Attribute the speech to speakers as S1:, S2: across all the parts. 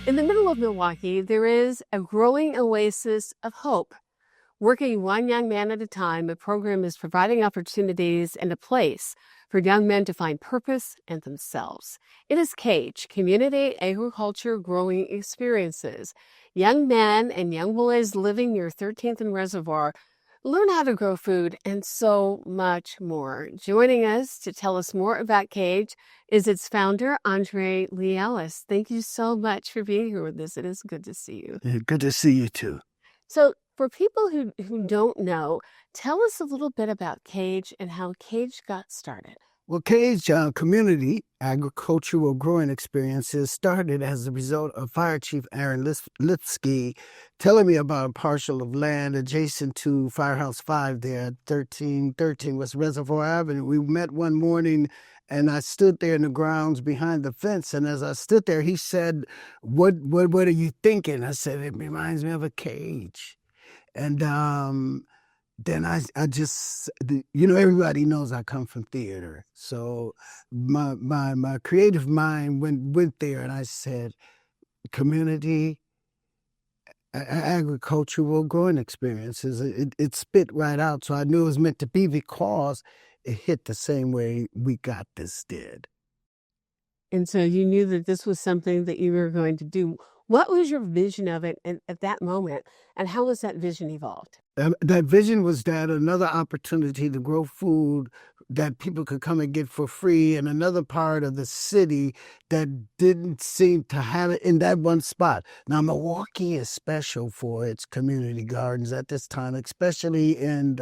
S1: In the middle of Milwaukee, there is a growing oasis of hope. Working one young man at a time, the program is providing opportunities and a place for young men to find purpose and themselves. It is CAGE, Community Agriculture Growing Experiences. Young men and young boys living near 13th and Reservoir learn how to grow food and so much more. Joining us to tell us more about CAGE is its founder, Lee Ellis. Thank you so much for being here with us. It is good to see you.
S2: Yeah, good to see you too.
S1: So, for people who don't know, tell us a little bit about CAGE and how CAGE got started.
S2: Well, CAGE Community Agricultural Growing Experiences started as a result of Fire Chief Aaron Lipsky telling me about a parcel of land adjacent to Firehouse 5 there at 1313 West Reservoir Avenue. We met one morning and I stood there in the grounds behind the fence. And as I stood there, he said, what are you thinking? I said, it reminds me of a cage. And then I just, everybody knows I come from theater. So my creative mind went there and I said, community agricultural growing experiences. It spit right out. So I knew it was meant to be because it hit the same way We Got This did.
S1: And so you knew that this was something that you were going to do. What was your vision of it at that moment, and how was that vision evolved?
S2: That vision was that another opportunity to grow food that people could come and get for free in another part of the city that didn't seem to have it in that one spot. Now, Milwaukee is special for its community gardens at this time, especially in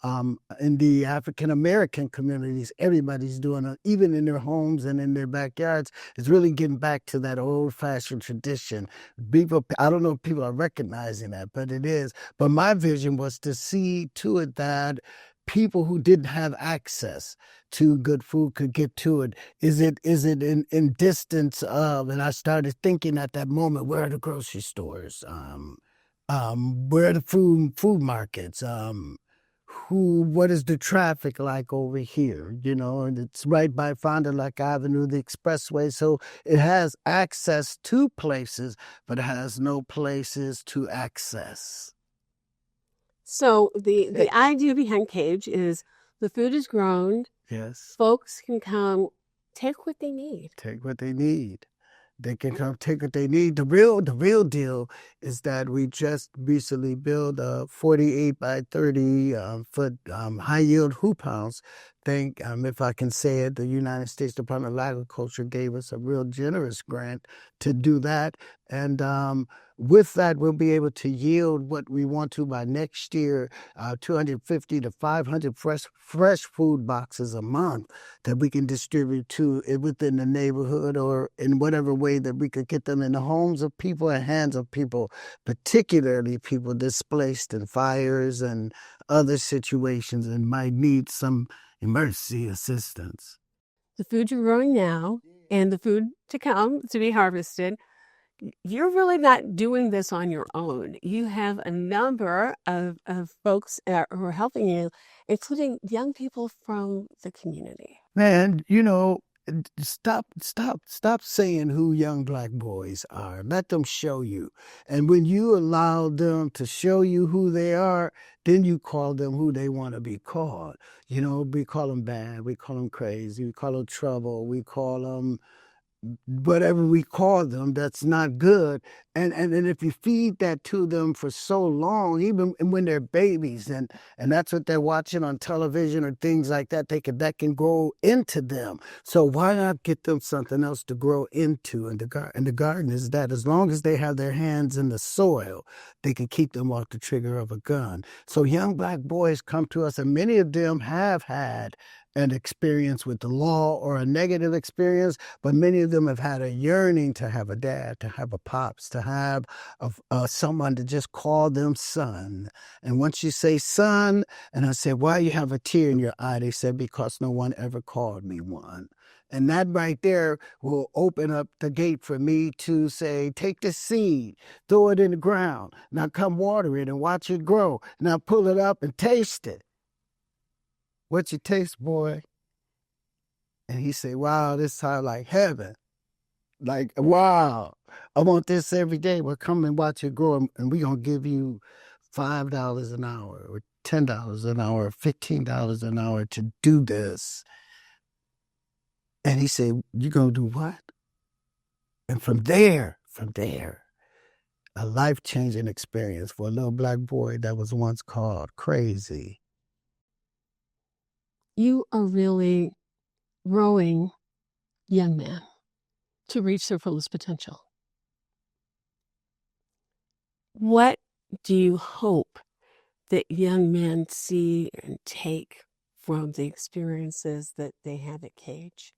S2: the African-American communities. Everybody's doing it, even in their homes and in their backyards. It's really getting back to that old-fashioned tradition. People, I don't know if people are recognizing that, but it is. But my vision was to see to it that people who didn't have access to good food could get to it. Is it in distance of, and I started thinking at that moment, where are the grocery stores? Where are the food markets? What is the traffic like over here? And it's right by Fond du Lac Avenue, the expressway. So it has access to places, but it has no places to access.
S1: So the idea behind CAGE is the food is grown.
S2: Yes.
S1: Folks can come take what they need.
S2: Take what they need. They can come take what they need. The real deal is that we just recently built a 48 by 30 foot high yield hoop house. If I can say it, the United States Department of Agriculture gave us a real generous grant to do that. And with that, we'll be able to yield what we want to by next year, 250 to 500 fresh food boxes a month that we can distribute to within the neighborhood or in whatever way that we could get them in the homes of people and hands of people, particularly people displaced in fires and other situations and might need some emergency assistance.
S1: The food you're growing now and the food to come to be harvested, you're really not doing this on your own. You have a number of folks who are helping you, including young people from the community.
S2: Man, stop saying who young Black boys are. Let them show you. And when you allow them to show you who they are, then you call them who they want to be called. We call them bad, we call them crazy, we call them trouble, we call them whatever we call them that's not good. And if you feed that to them for so long, even when they're babies, and that's what they're watching on television or things like that, that can grow into them. So why not get them something else to grow into? And the garden is that as long as they have their hands in the soil, they can keep them off the trigger of a gun. So young Black boys come to us, and many of them have had an experience with the law or a negative experience, but many of them have had a yearning to have a dad, to have a pops, to have someone to just call them son. And once you say son, and I said, why you have a tear in your eye? They said, because no one ever called me one. And that right there will open up the gate for me to say, take the seed, throw it in the ground. Now come water it and watch it grow. Now pull it up and taste it. What you taste, boy? And he said, wow, this sounds like heaven. Like, wow. I want this every day. Well, come and watch it grow, and we're going to give you $5 an hour or $10 an hour or $15 an hour to do this. And he said, "You're going to do what?" And from there, a life-changing experience for a little black boy that was once called crazy.
S1: You are really growing young men to reach their fullest potential. What do you hope that young men see and take from the experiences that they have at Cage?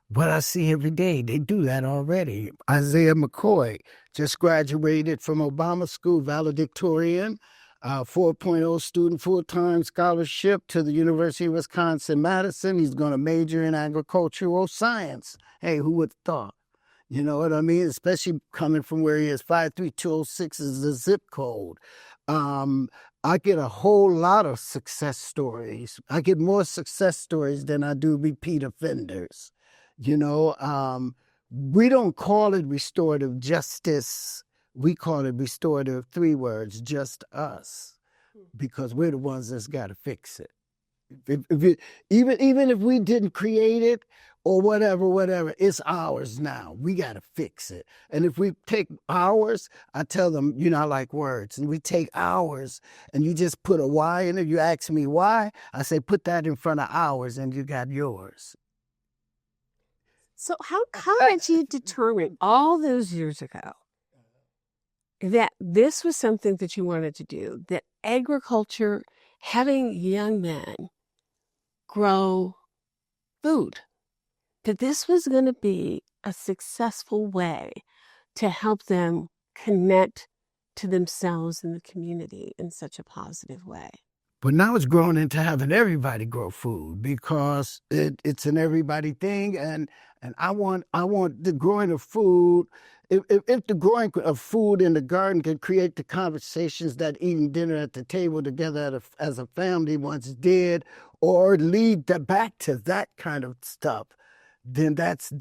S2: What I see every day, they do that already. Isaiah McCoy just graduated from Obama School, valedictorian, 4.0 student, full-time scholarship to the University of Wisconsin-Madison. He's going to major in agricultural science. Hey, who would have thought? You know what I mean? Especially coming from where he is. 53206 is the zip code. I get a whole lot of success stories. I get more success stories than I do repeat offenders. You know, we don't call it restorative justice. We call it restorative, 3 words, just us, because we're the ones that's got to fix it. Even if we didn't create it or whatever, it's ours now. We got to fix it. And if we take ours, I tell them, you know, I like words, and we take ours and you just put a Y in it. You ask me why, I say, put that in front of ours and you got yours.
S1: So how did you determine all those years ago that this was something that you wanted to do, that agriculture, having young men grow food, that this was going to be a successful way to help them connect to themselves and the community in such a positive way?
S2: But now it's grown into having everybody grow food because it's an everybody thing, and I want the growing of food. If the growing of food in the garden could create the conversations that eating dinner at the table together as a family once did, or lead back to that kind of stuff, then that's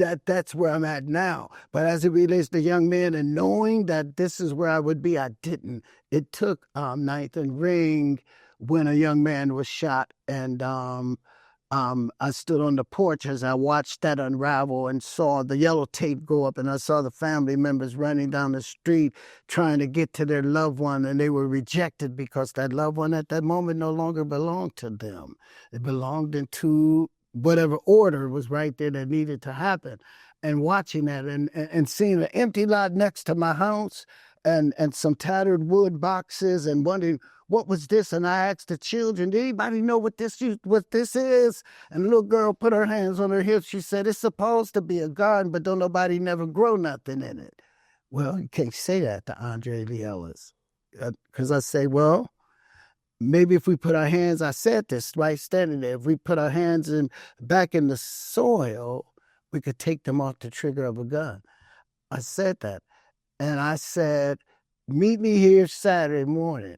S2: where I'm at now. But as it relates to young men and knowing that this is where I would be, I didn't. It took Ninth and Ring, when a young man was shot, and I stood on the porch as I watched that unravel and saw the yellow tape go up, and I saw the family members running down the street trying to get to their loved one, and they were rejected because that loved one at that moment no longer belonged to them. It belonged into whatever order was right there that needed to happen. And watching that and seeing an empty lot next to my house and some tattered wood boxes and wondering, what was this? And I asked the children, did anybody know what this is? And the little girl put her hands on her hips. She said, it's supposed to be a garden, but don't nobody never grow nothing in it. Well, you can't say that to Andre Lee Ellis. Because I say, well, maybe if we put our hands, I said this right standing there, if we put our hands back in the soil, we could take them off the trigger of a gun. I said that. And I said, meet me here Saturday morning.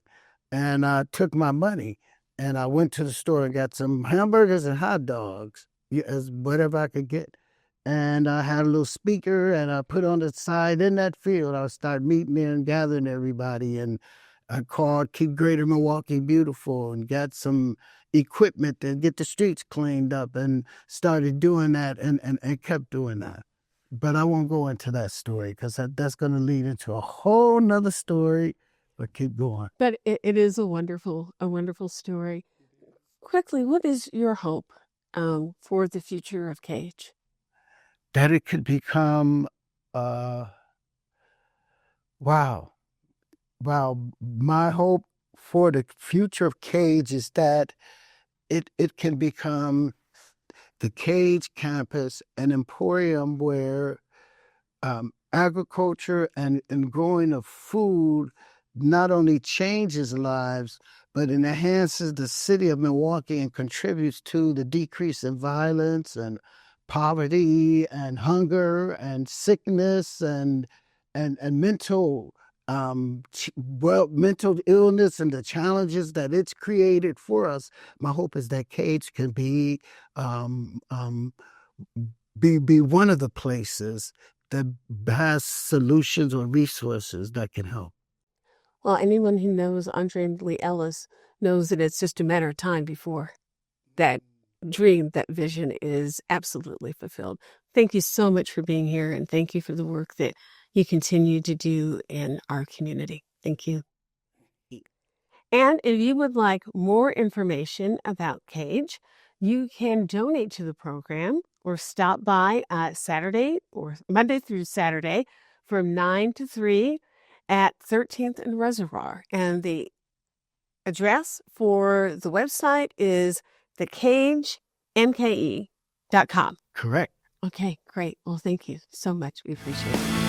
S2: And I took my money and I went to the store and got some hamburgers and hot dogs, whatever I could get. And I had a little speaker and I put on the side in that field. I started meeting there and gathering everybody. And I called Keep Greater Milwaukee Beautiful and got some equipment to get the streets cleaned up and started doing that and kept doing that. But I won't go into that story because that's going to lead into a whole nother story. But keep going.
S1: But it is a wonderful story. Quickly, what is your hope for the future of Cage?
S2: That it could become, wow. My hope for the future of Cage is that it can become the Cage campus, an emporium where agriculture and growing of food not only changes lives, but it enhances the city of Milwaukee and contributes to the decrease in violence and poverty and hunger and sickness and mental mental illness and the challenges that it's created for us. My hope is that Cage can be one of the places that has solutions or resources that can help.
S1: Well, anyone who knows Andre and Lee Ellis knows that it's just a matter of time before that dream, that vision is absolutely fulfilled. Thank you so much for being here, and thank you for the work that you continue to do in our community. Thank you. And if you would like more information about CAGE, you can donate to the program or stop by Saturday or Monday through Saturday from 9 to 3 at 13th and Reservoir. And the address for the website is thecagemke.com.
S2: Correct.
S1: Okay, great. Well, thank you so much. We appreciate it.